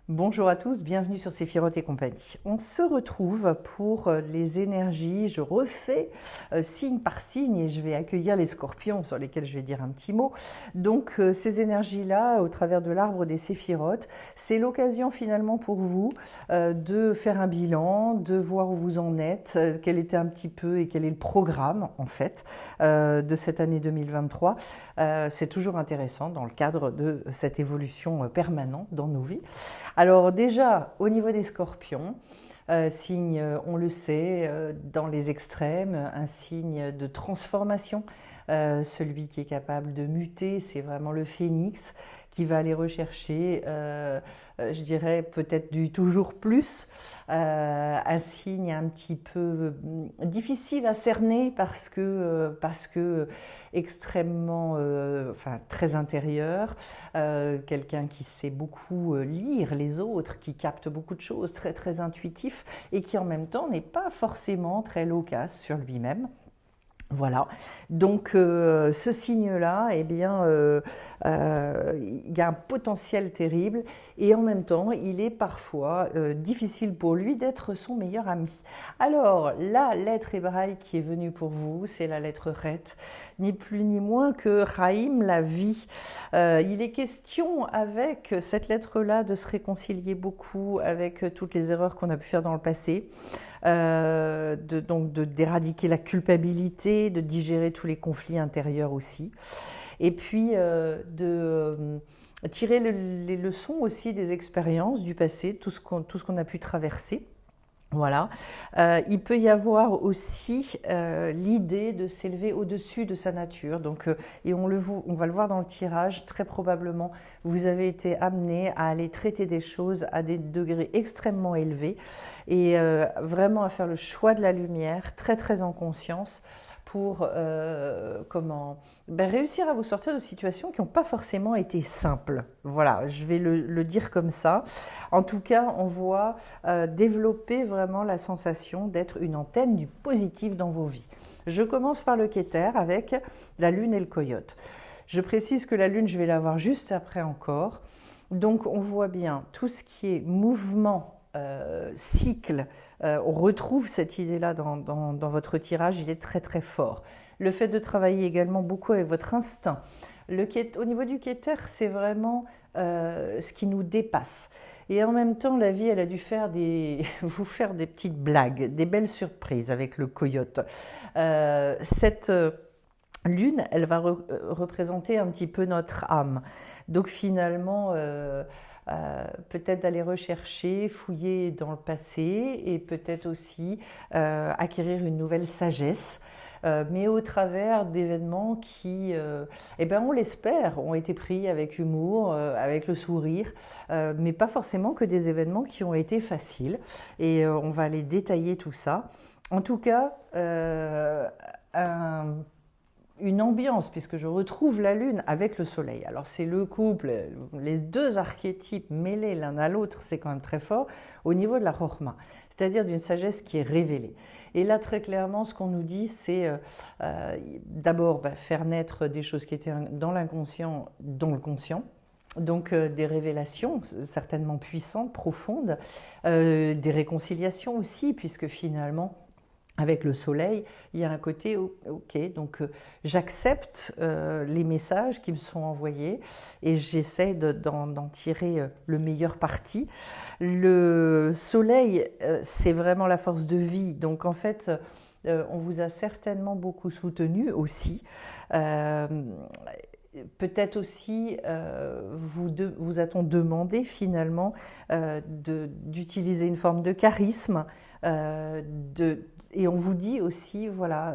Bonjour à tous, bienvenue sur Séphiroth et compagnie. On se retrouve pour les énergies, je refais signe par signe et je vais accueillir les scorpions sur lesquels je vais dire un petit mot. Donc ces énergies-là, au travers de l'arbre des Séphiroth, c'est l'occasion finalement pour vous de faire un bilan, de voir où vous en êtes, quel était un petit peu et quel est le programme en fait de cette année 2023. C'est toujours intéressant dans le cadre de cette évolution permanente dans nos vies. Alors déjà, au niveau des scorpions, signe, on le sait, dans les extrêmes, un signe de transformation. Celui qui est capable de muter, c'est vraiment le phénix qui va aller rechercher, je dirais peut-être du toujours plus, un signe un petit peu difficile à cerner parce que extrêmement, enfin très intérieur, quelqu'un qui sait beaucoup lire les autres, qui capte beaucoup de choses, très très intuitif et qui en même temps n'est pas forcément très loquace sur lui-même. Voilà, donc ce signe-là, eh bien, il y a un potentiel terrible et en même temps, il est parfois difficile pour lui d'être son meilleur ami. Alors, la lettre hébraïque qui est venue pour vous, c'est la lettre Ret, ni plus ni moins que Chaim, la vie. Il est question avec cette lettre-là de se réconcilier beaucoup avec toutes les erreurs qu'on a pu faire dans le passé. Donc d'éradiquer la culpabilité, de digérer tous les conflits intérieurs aussi, et puis tirer les leçons aussi des expériences du passé, tout ce qu'on a pu traverser. Voilà. Il peut y avoir aussi l'idée de s'élever au-dessus de sa nature. Donc, et on va le voir dans le tirage, très probablement, vous avez été amené à aller traiter des choses à des degrés extrêmement élevés et vraiment à faire le choix de la lumière, très très en conscience, pour réussir à vous sortir de situations qui n'ont pas forcément été simples. Voilà, je vais le dire comme ça. En tout cas, on voit développer vraiment la sensation d'être une antenne du positif dans vos vies. Je commence par le Keter avec la Lune et le Coyote. Je précise que la Lune, je vais la voir juste après encore. Donc on voit bien tout ce qui est mouvement, cycle, on retrouve cette idée-là dans votre tirage, il est très très fort. Le fait de travailler également beaucoup avec votre instinct. Au niveau du Keter, c'est vraiment ce qui nous dépasse. Et en même temps, la vie, elle a dû vous faire des petites blagues, des belles surprises avec le coyote. Cette lune, elle va représenter un petit peu notre âme. Donc finalement, peut-être d'aller rechercher, fouiller dans le passé et peut-être aussi acquérir une nouvelle sagesse. Mais au travers d'événements qui, on l'espère, ont été pris avec humour, avec le sourire, mais pas forcément que des événements qui ont été faciles. Et on va aller détailler tout ça. En tout cas, une ambiance, puisque je retrouve la lune avec le soleil. Alors c'est le couple, les deux archétypes mêlés l'un à l'autre, c'est quand même très fort au niveau de la Chokhmah, c'est-à-dire d'une sagesse qui est révélée. Et là, très clairement, ce qu'on nous dit, c'est d'abord faire naître des choses qui étaient dans l'inconscient, dans le conscient. Donc des révélations certainement puissantes, profondes, des réconciliations aussi, puisque finalement, avec le soleil, il y a un côté, ok, donc j'accepte les messages qui me sont envoyés et j'essaie d'en tirer le meilleur parti. Le soleil, c'est vraiment la force de vie, donc en fait, on vous a certainement beaucoup soutenu aussi. Peut-être aussi vous a-t-on demandé finalement d'utiliser une forme de charisme, et on vous dit aussi, voilà,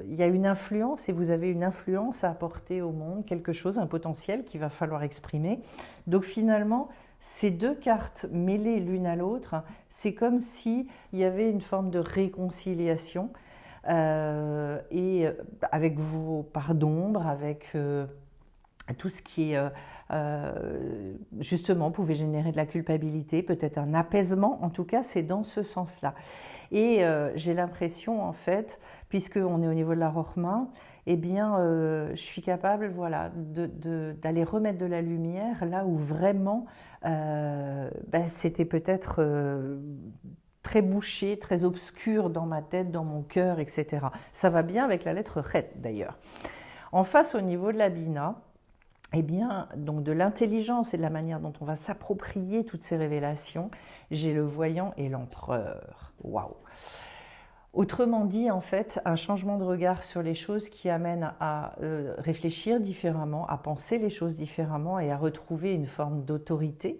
il y a une influence et vous avez une influence à apporter au monde, quelque chose, un potentiel qu'il va falloir exprimer. Donc finalement, ces deux cartes mêlées l'une à l'autre, c'est comme s'il y avait une forme de réconciliation et avec vos parts d'ombre, avec tout ce qui justement pouvait générer de la culpabilité, peut-être un apaisement, en tout cas c'est dans ce sens-là. Et j'ai l'impression en fait, puisqu'on est au niveau de la Chokhmah, eh bien je suis capable d'aller remettre de la lumière là où vraiment c'était peut-être très bouché, très obscur dans ma tête, dans mon cœur, etc. Ça va bien avec la lettre Chet d'ailleurs. En face, au niveau de la Bina, eh bien, donc de l'intelligence et de la manière dont on va s'approprier toutes ces révélations, j'ai le voyant et l'empereur. Waouh! Autrement dit, en fait, un changement de regard sur les choses qui amène à réfléchir différemment, à penser les choses différemment et à retrouver une forme d'autorité.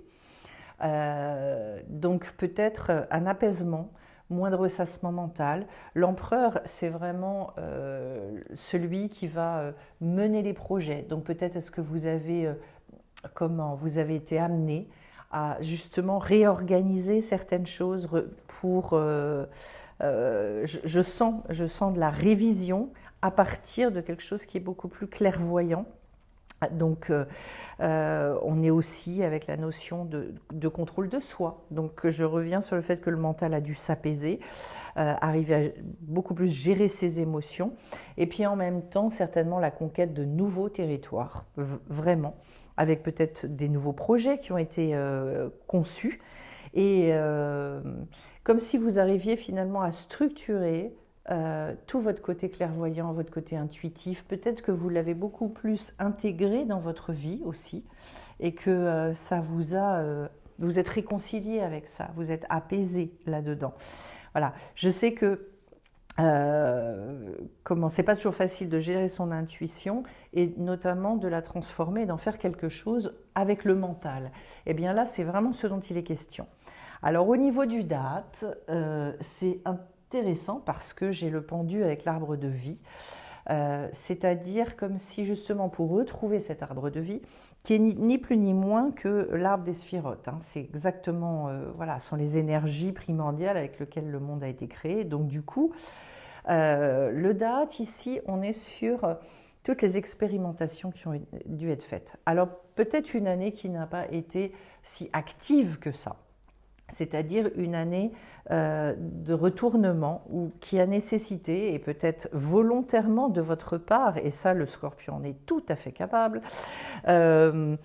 Donc peut-être un apaisement, moins de ressassement mental. L'empereur, c'est vraiment celui qui va mener les projets. Donc peut-être est-ce que vous avez, vous avez été amené à justement réorganiser certaines choses pour... je sens de la révision à partir de quelque chose qui est beaucoup plus clairvoyant. Donc, on est aussi avec la notion de contrôle de soi. Donc, je reviens sur le fait que le mental a dû s'apaiser, arriver à beaucoup plus gérer ses émotions. Et puis, en même temps, certainement la conquête de nouveaux territoires, vraiment, avec peut-être des nouveaux projets qui ont été conçus. Et comme si vous arriviez finalement à structurer tout votre côté clairvoyant, votre côté intuitif, peut-être que vous l'avez beaucoup plus intégré dans votre vie aussi et que ça vous êtes réconcilié avec ça, vous êtes apaisé là-dedans. Voilà, je sais que c'est pas toujours facile de gérer son intuition et notamment de la transformer, d'en faire quelque chose avec le mental. Et bien là, c'est vraiment ce dont il est question. Alors au niveau du date, c'est intéressant parce que j'ai le pendu avec l'arbre de vie, c'est-à-dire comme si justement pour retrouver cet arbre de vie, qui est ni plus ni moins que l'arbre des sphirotes, hein. C'est exactement, voilà, ce sont les énergies primordiales avec lesquelles le monde a été créé. Donc du coup, le date ici, on est sur toutes les expérimentations qui ont dû être faites. Alors peut-être une année qui n'a pas été si active que ça. C'est-à-dire une année de retournement qui a nécessité, et peut-être volontairement de votre part, et ça le Scorpion en est tout à fait capable, de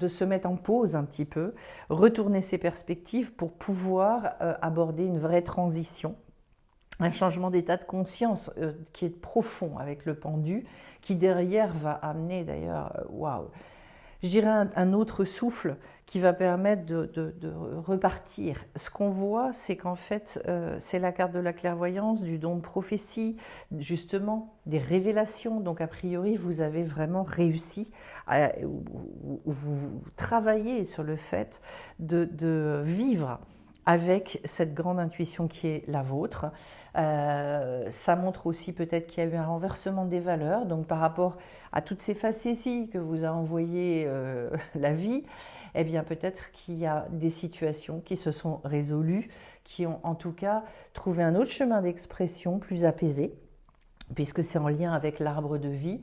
se mettre en pause un petit peu, retourner ses perspectives pour pouvoir aborder une vraie transition, un changement d'état de conscience qui est profond avec le pendu, qui derrière va amener d'ailleurs, waouh, je dirais un autre souffle qui va permettre de repartir. Ce qu'on voit, c'est qu'en fait, c'est la carte de la clairvoyance, du don de prophétie, justement, des révélations. Donc, a priori, vous avez vraiment réussi, vous travaillez sur le fait de vivre avec cette grande intuition qui est la vôtre. Ça montre aussi peut-être qu'il y a eu un renversement des valeurs, donc par rapport à toutes ces facéties que vous a envoyées la vie, eh bien peut-être qu'il y a des situations qui se sont résolues, qui ont en tout cas trouvé un autre chemin d'expression plus apaisé, puisque c'est en lien avec l'arbre de vie,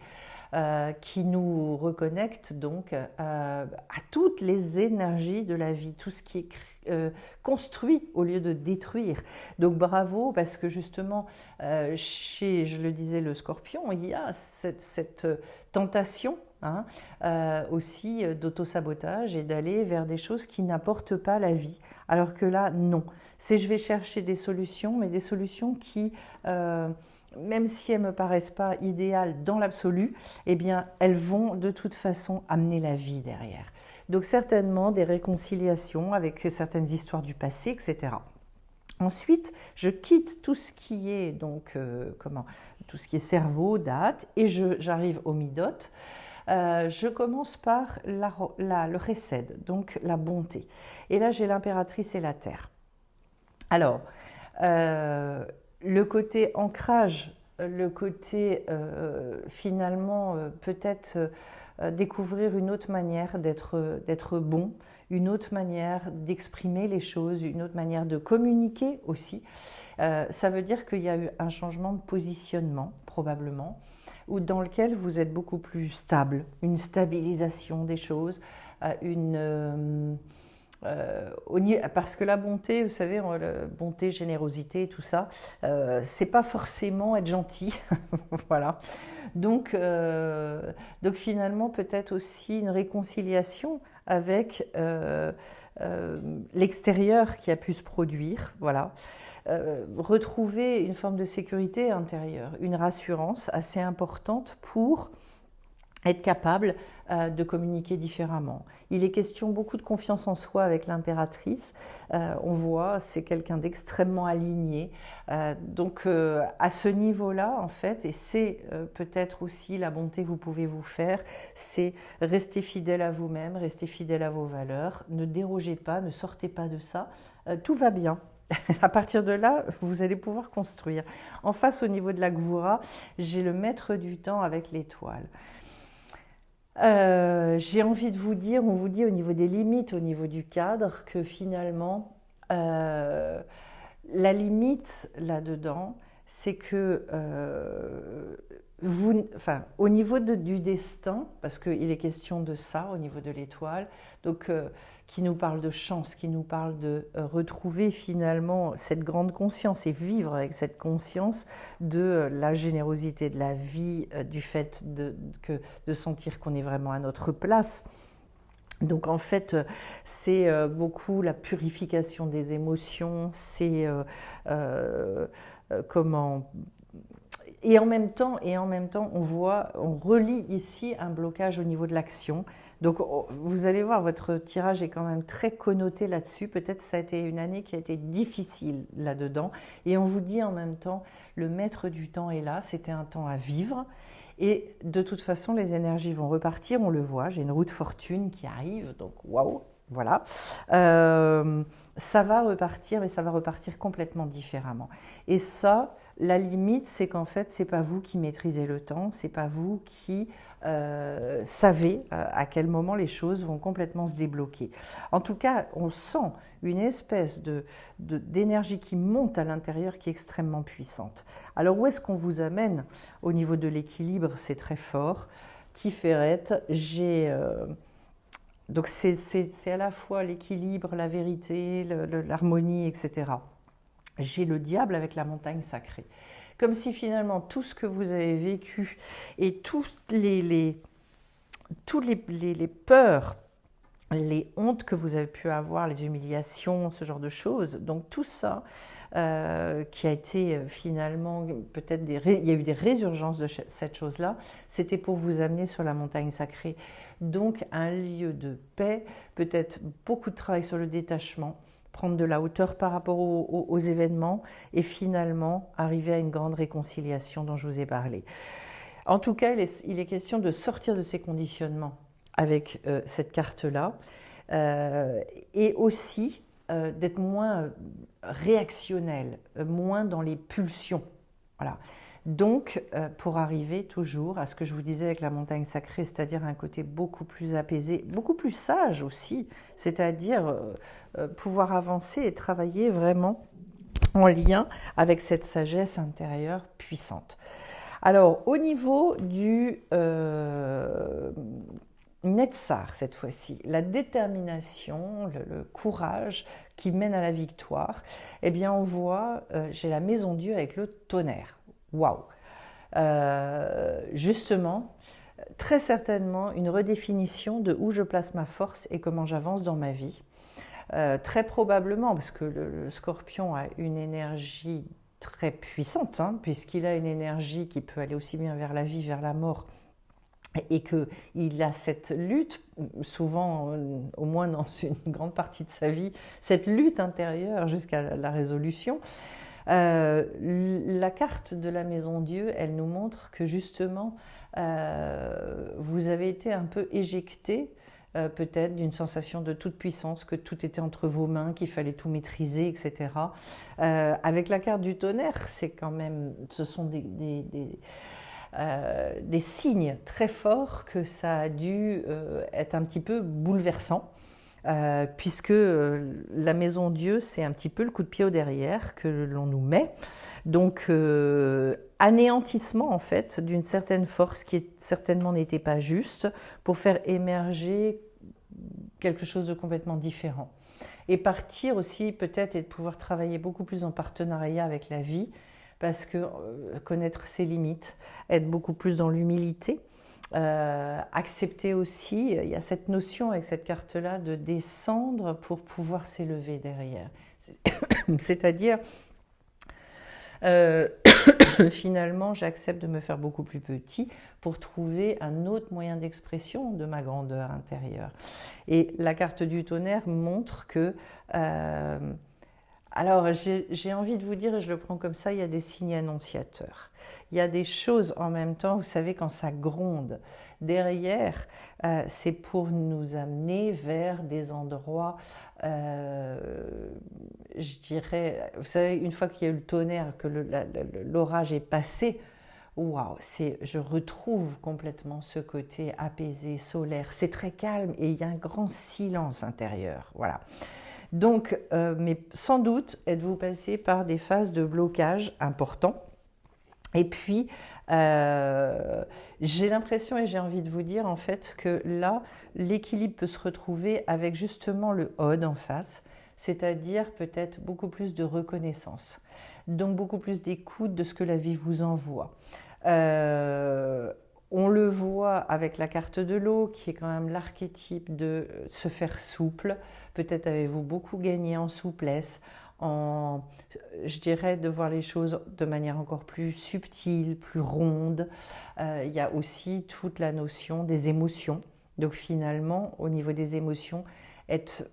qui nous reconnecte donc à toutes les énergies de la vie, tout ce qui est construit au lieu de détruire. Donc bravo, parce que justement, chez, je le disais, le Scorpion, il y a cette tentation aussi d'auto-sabotage et d'aller vers des choses qui n'apportent pas la vie. Alors que là, non. C'est je vais chercher des solutions, mais des solutions qui... même si elles ne me paraissent pas idéales dans l'absolu, eh bien, elles vont de toute façon amener la vie derrière. Donc certainement des réconciliations avec certaines histoires du passé, etc. Ensuite, je quitte tout ce qui est donc tout ce qui est cerveau, date, et j'arrive au midot. Je commence par le Chesed, donc la bonté. Et là, j'ai l'impératrice et la terre. Alors, le côté ancrage, le côté finalement peut-être découvrir une autre manière d'être bon, une autre manière d'exprimer les choses, une autre manière de communiquer aussi. Ça veut dire qu'il y a eu un changement de positionnement probablement, ou dans lequel vous êtes beaucoup plus stable, une stabilisation des choses, parce que la bonté, vous savez, bonté, générosité, tout ça, c'est pas forcément être gentil, voilà. Donc finalement, peut-être aussi une réconciliation avec l'extérieur qui a pu se produire, voilà. Retrouver une forme de sécurité intérieure, une rassurance assez importante pour être capable de communiquer différemment. Il est question beaucoup de confiance en soi avec l'impératrice. On voit, c'est quelqu'un d'extrêmement aligné. Donc à ce niveau-là, en fait, et c'est peut-être aussi la bonté que vous pouvez vous faire, c'est rester fidèle à vous-même, rester fidèle à vos valeurs, ne dérogez pas, ne sortez pas de ça, tout va bien. À partir de là, vous allez pouvoir construire. En face, au niveau de la Gvura, j'ai le maître du temps avec l'étoile. J'ai envie de vous dire, on vous dit au niveau des limites, au niveau du cadre, que finalement, la limite là-dedans, c'est que au niveau du destin, parce qu'il est question de ça au niveau de l'étoile, donc qui nous parle de chance, qui nous parle de retrouver finalement cette grande conscience et vivre avec cette conscience de la générosité de la vie, du fait de sentir qu'on est vraiment à notre place. Donc en fait, c'est beaucoup la purification des émotions, c'est comment... Et en même temps, on relie ici un blocage au niveau de l'action. Donc vous allez voir, votre tirage est quand même très connoté là-dessus. Peut-être ça a été une année qui a été difficile là-dedans. Et on vous dit en même temps, le maître du temps est là, c'était un temps à vivre. Et de toute façon, les énergies vont repartir, on le voit. J'ai une roue de fortune qui arrive, donc waouh, voilà. Ça va repartir, mais ça va repartir complètement différemment. Et ça, la limite, c'est qu'en fait, c'est pas vous qui maîtrisez le temps, c'est pas vous qui savez à quel moment les choses vont complètement se débloquer. En tout cas, on sent une espèce d'énergie qui monte à l'intérieur qui est extrêmement puissante. Alors où est-ce qu'on vous amène? Au niveau de l'équilibre, c'est très fort. Tiferet, donc c'est à la fois l'équilibre, la vérité, l'harmonie, etc. J'ai le diable avec la montagne sacrée. Comme si finalement tout ce que vous avez vécu et toutes les peurs, les hontes que vous avez pu avoir, les humiliations, ce genre de choses, donc tout ça qui a été finalement, peut-être il y a eu des résurgences de cette chose-là, c'était pour vous amener sur la montagne sacrée. Donc un lieu de paix, peut-être beaucoup de travail sur le détachement, prendre de la hauteur par rapport aux événements et finalement arriver à une grande réconciliation dont je vous ai parlé. En tout cas, il est question de sortir de ces conditionnements avec cette carte-là et aussi d'être moins réactionnel, moins dans les pulsions. Voilà. Donc, pour arriver toujours à ce que je vous disais avec la montagne sacrée, c'est-à-dire un côté beaucoup plus apaisé, beaucoup plus sage aussi, c'est-à-dire pouvoir avancer et travailler vraiment en lien avec cette sagesse intérieure puissante. Alors, au niveau du Netzar, cette fois-ci, la détermination, le courage qui mène à la victoire, eh bien, on voit, j'ai la maison Dieu avec le tonnerre. Waouh! Justement, très certainement une redéfinition de où je place ma force et comment j'avance dans ma vie. Très probablement, parce que le scorpion a une énergie très puissante, hein, puisqu'il a une énergie qui peut aller aussi bien vers la vie, vers la mort, et qu'il a cette lutte, souvent, au moins dans une grande partie de sa vie, cette lutte intérieure jusqu'à la résolution. La carte de la maison Dieu, elle nous montre que justement, vous avez été un peu éjecté, peut-être d'une sensation de toute puissance, que tout était entre vos mains, qu'il fallait tout maîtriser, etc. Avec la carte du tonnerre, c'est quand même, ce sont des signes très forts que ça a dû être un petit peu bouleversant. Puisque la maison Dieu, c'est un petit peu le coup de pied au derrière que l'on nous met. Donc, anéantissement en fait d'une certaine force qui certainement n'était pas juste pour faire émerger quelque chose de complètement différent. Et partir aussi peut-être et de pouvoir travailler beaucoup plus en partenariat avec la vie, parce que connaître ses limites, être beaucoup plus dans l'humilité, Accepter aussi, il y a cette notion avec cette carte-là de descendre pour pouvoir s'élever derrière. C'est-à-dire, euh, finalement, j'accepte de me faire beaucoup plus petit pour trouver un autre moyen d'expression de ma grandeur intérieure. Et la carte du tonnerre montre que... alors, j'ai envie de vous dire, et je le prends comme ça, il y a des signes annonciateurs. Il y a des choses en même temps, vous savez, quand ça gronde derrière, c'est pour nous amener vers des endroits, euh, je dirais, vous savez, une fois qu'il y a eu le tonnerre, que l'orage est passé, waouh, je retrouve complètement ce côté apaisé, solaire. C'est très calme et il y a un grand silence intérieur. Voilà. Donc, mais sans doute êtes-vous passé par des phases de blocage importants. Et puis, j'ai l'impression et j'ai envie de vous dire en fait que là, l'équilibre peut se retrouver avec justement le Odd en face, c'est-à-dire peut-être beaucoup plus de reconnaissance, donc beaucoup plus d'écoute de ce que la vie vous envoie. Euh, on le voit avec la carte de l'eau, qui est quand même l'archétype de se faire souple. Peut-être avez-vous beaucoup gagné en souplesse, en, je dirais, de voir les choses de manière encore plus subtile, plus ronde. Il y a aussi toute la notion des émotions. Donc finalement, au niveau des émotions, être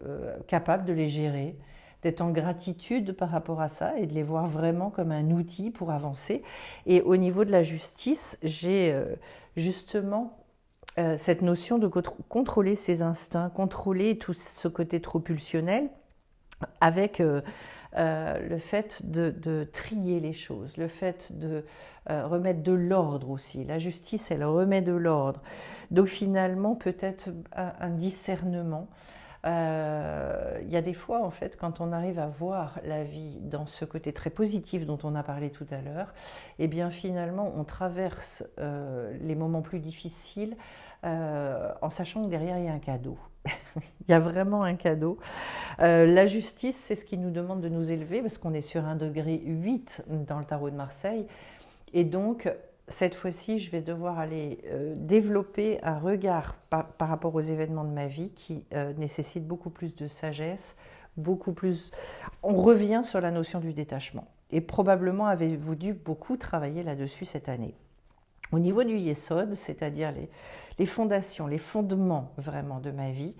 capable de les gérer, d'être en gratitude par rapport à ça et de les voir vraiment comme un outil pour avancer. Et au niveau de la justice, j'ai justement cette notion de contrôler ses instincts, contrôler tout ce côté trop pulsionnel avec le fait de trier les choses, le fait de remettre de l'ordre aussi. La justice, elle remet de l'ordre. Donc finalement, peut-être un discernement. Il y a des fois, en fait, quand on arrive à voir la vie dans ce côté très positif dont on a parlé tout à l'heure, et bien finalement, on traverse les moments plus difficiles en sachant que derrière, il y a un cadeau. Il y a vraiment un cadeau. La justice, c'est ce qui nous demande de nous élever, parce qu'on est sur un degré 8 dans le tarot de Marseille. Et donc, cette fois-ci, je vais devoir aller développer un regard par rapport aux événements de ma vie qui nécessite beaucoup plus de sagesse, beaucoup plus... On revient sur la notion du détachement. Et probablement avez-vous dû beaucoup travailler là-dessus cette année. Au niveau du Yesod, c'est-à-dire les fondations, les fondements vraiment de ma vie,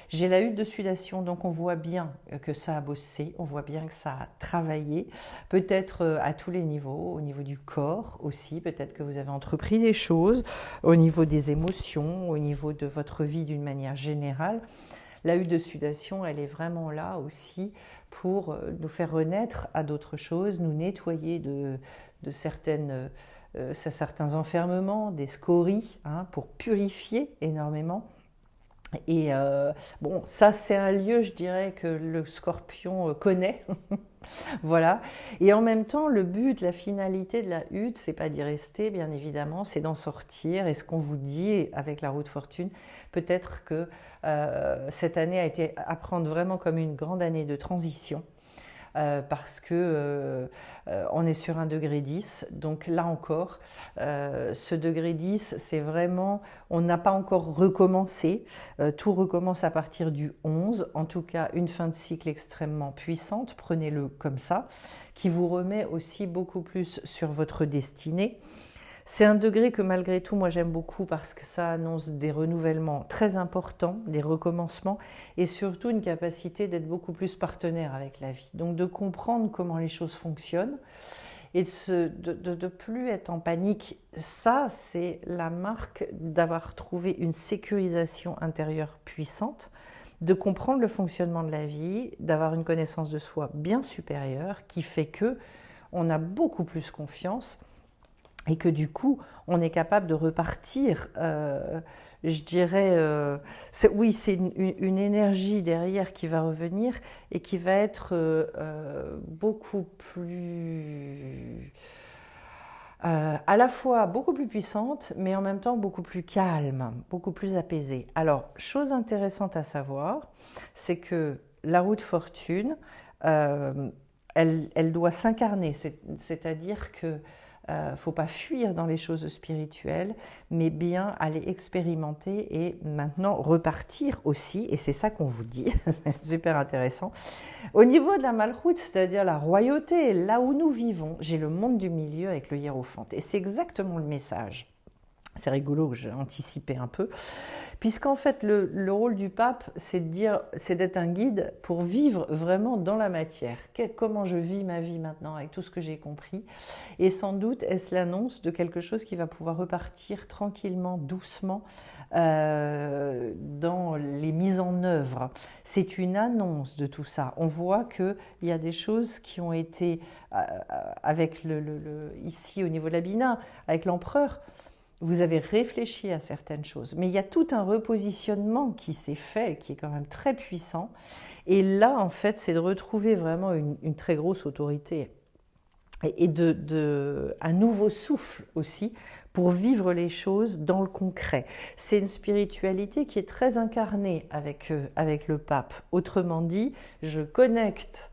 j'ai la hutte de sudation, donc on voit bien que ça a bossé, on voit bien que ça a travaillé, peut-être à tous les niveaux, au niveau du corps aussi, peut-être que vous avez entrepris des choses, au niveau des émotions, au niveau de votre vie d'une manière générale. La hutte de sudation, elle est vraiment là aussi pour nous faire renaître à d'autres choses, nous nettoyer de certains enfermements, des scories, hein, pour purifier énormément. Et bon, ça c'est un lieu, je dirais, que le scorpion connaît. Voilà. Et en même temps, le but, la finalité de la hutte, c'est pas d'y rester, bien évidemment, c'est d'en sortir. Et ce qu'on vous dit avec la roue de fortune, peut-être que cette année a été à prendre vraiment comme une grande année de transition. Parce que on est sur un degré 10, donc là encore, ce degré 10, c'est vraiment, on n'a pas encore recommencé, tout recommence à partir du 11, en tout cas une fin de cycle extrêmement puissante, prenez-le comme ça, qui vous remet aussi beaucoup plus sur votre destinée. C'est un degré que malgré tout, moi j'aime beaucoup parce que ça annonce des renouvellements très importants, des recommencements et surtout une capacité d'être beaucoup plus partenaire avec la vie. Donc de comprendre comment les choses fonctionnent et de plus être en panique. Ça, c'est la marque d'avoir trouvé une sécurisation intérieure puissante, de comprendre le fonctionnement de la vie, d'avoir une connaissance de soi bien supérieure qui fait que on a beaucoup plus confiance. Et que du coup, on est capable de repartir, je dirais, oui, c'est une énergie derrière qui va revenir et qui va être beaucoup plus, à la fois beaucoup plus puissante, mais en même temps beaucoup plus calme, beaucoup plus apaisée. Alors, chose intéressante à savoir, c'est que la roue de fortune, elle doit s'incarner, c'est-à-dire que Faut pas fuir dans les choses spirituelles, mais bien aller expérimenter et maintenant repartir aussi, et c'est ça qu'on vous dit, c'est super intéressant. Au niveau de la Malchoute, c'est-à-dire la royauté, là où nous vivons, j'ai le monde du milieu avec le hiérophante, et c'est exactement le message. C'est rigolo que j'ai anticipé un peu, puisqu'en fait le rôle du pape, c'est d'être un guide pour vivre vraiment dans la matière. Comment je vis ma vie maintenant avec tout ce que j'ai compris, et sans doute est-ce l'annonce de quelque chose qui va pouvoir repartir tranquillement, doucement dans les mises en œuvre. C'est une annonce de tout ça. On voit qu'il y a des choses qui ont été avec ici au niveau de la Bina, avec l'empereur. Vous avez réfléchi à certaines choses, mais il y a tout un repositionnement qui s'est fait, qui est quand même très puissant. Et là, en fait, c'est de retrouver vraiment une très grosse autorité et un nouveau souffle aussi pour vivre les choses dans le concret. C'est une spiritualité qui est très incarnée avec le pape. Autrement dit, je connecte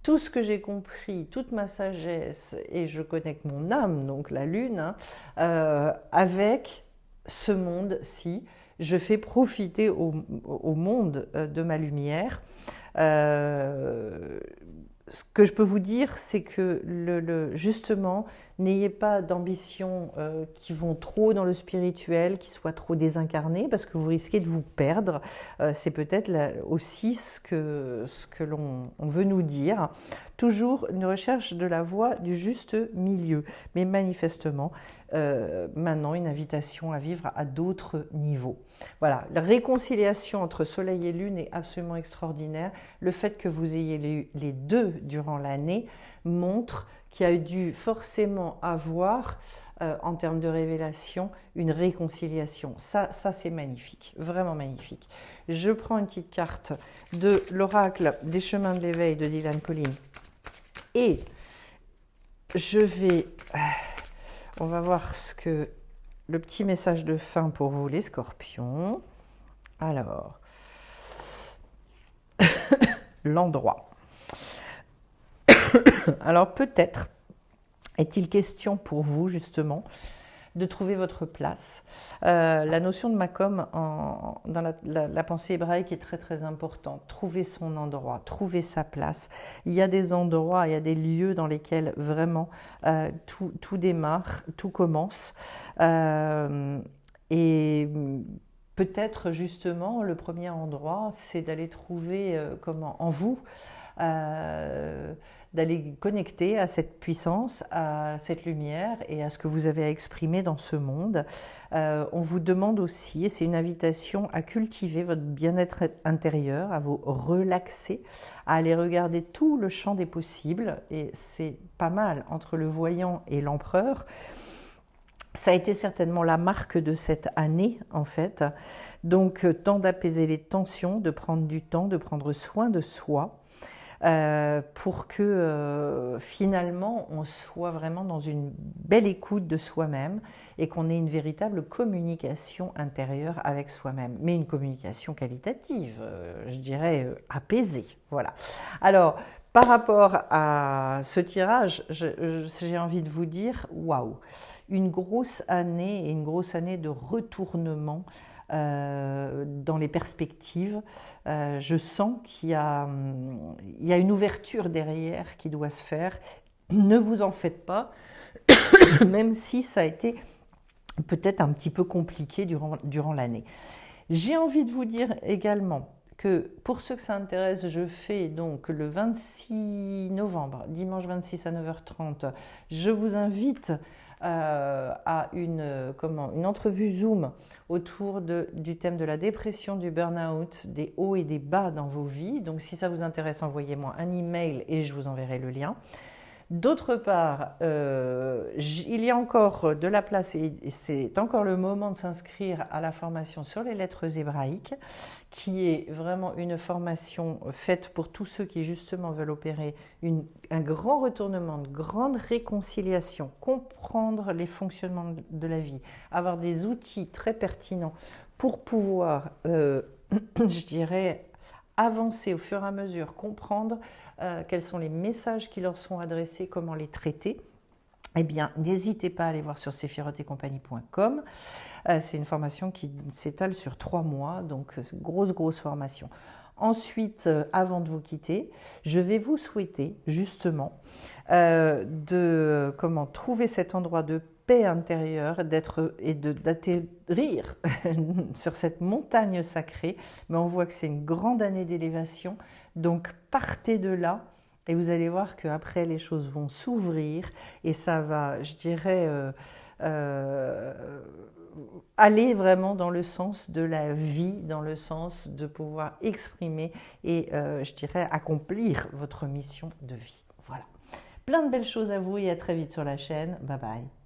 tout ce que j'ai compris, toute ma sagesse, et je connecte mon âme, donc la lune, avec ce monde-ci. Je fais profiter au monde de ma lumière. Ce que je peux vous dire, c'est que justement, n'ayez pas d'ambitions qui vont trop dans le spirituel, qui soient trop désincarnées, parce que vous risquez de vous perdre. C'est peut-être aussi ce que l'on veut nous dire. Toujours une recherche de la voie du juste milieu, mais manifestement, maintenant une invitation à vivre à d'autres niveaux. Voilà, la réconciliation entre soleil et lune est absolument extraordinaire. Le fait que vous ayez les deux durant l'année montre qu'il y a dû forcément avoir, en termes de révélation, une réconciliation. Ça c'est magnifique, vraiment magnifique. Je prends une petite carte de l'oracle des chemins de l'éveil de Dylan Collins et je vais... on va voir le petit message de fin pour vous les scorpions. Alors, l'endroit. Alors peut-être est-il question pour vous justement de trouver votre place. La notion de Makom dans la pensée hébraïque est très très importante. Trouver son endroit, trouver sa place. Il y a des endroits, il y a des lieux dans lesquels vraiment tout démarre, tout commence. Et peut-être justement le premier endroit, c'est d'aller trouver en vous, d'aller connecter à cette puissance, à cette lumière et à ce que vous avez à exprimer dans ce monde. On vous demande aussi, et c'est une invitation à cultiver votre bien-être intérieur, à vous relaxer, à aller regarder tout le champ des possibles, et c'est pas mal entre le voyant et l'empereur. Ça a été certainement la marque de cette année, en fait. Donc, temps d'apaiser les tensions, de prendre du temps, de prendre soin de soi, pour que finalement on soit vraiment dans une belle écoute de soi-même et qu'on ait une véritable communication intérieure avec soi-même, mais une communication qualitative, je dirais apaisée. Voilà. Alors, par rapport à ce tirage, j'ai envie de vous dire, waouh, une grosse année et une grosse année de retournement dans les perspectives. Je sens qu'il y a une ouverture derrière qui doit se faire. Ne vous en faites pas, même si ça a été peut-être un petit peu compliqué durant l'année. J'ai envie de vous dire également que pour ceux que ça intéresse, je fais donc le 26 novembre, dimanche 26 à 9h30, je vous invite à une entrevue Zoom autour du thème de la dépression, du burn-out, des hauts et des bas dans vos vies. Donc si ça vous intéresse, envoyez-moi un email et je vous enverrai le lien. D'autre part, il y a encore de la place et c'est encore le moment de s'inscrire à la formation sur les lettres hébraïques, qui est vraiment une formation faite pour tous ceux qui justement veulent opérer un grand retournement, une grande réconciliation, comprendre les fonctionnements de la vie, avoir des outils très pertinents pour pouvoir, je dirais, avancer au fur et à mesure, comprendre quels sont les messages qui leur sont adressés, comment les traiter. eh bien, n'hésitez pas à aller voir sur sephirotetcompagnie.com. C'est une formation qui s'étale sur 3 mois, donc grosse formation. Ensuite, avant de vous quitter, je vais vous souhaiter justement de trouver cet endroit de paix intérieure d'atterrir sur cette montagne sacrée. Mais on voit que c'est une grande année d'élévation, donc partez de là. Et vous allez voir qu'après, les choses vont s'ouvrir et ça va, je dirais, aller vraiment dans le sens de la vie, dans le sens de pouvoir exprimer et, je dirais, accomplir votre mission de vie. Voilà. Plein de belles choses à vous et à très vite sur la chaîne. Bye bye.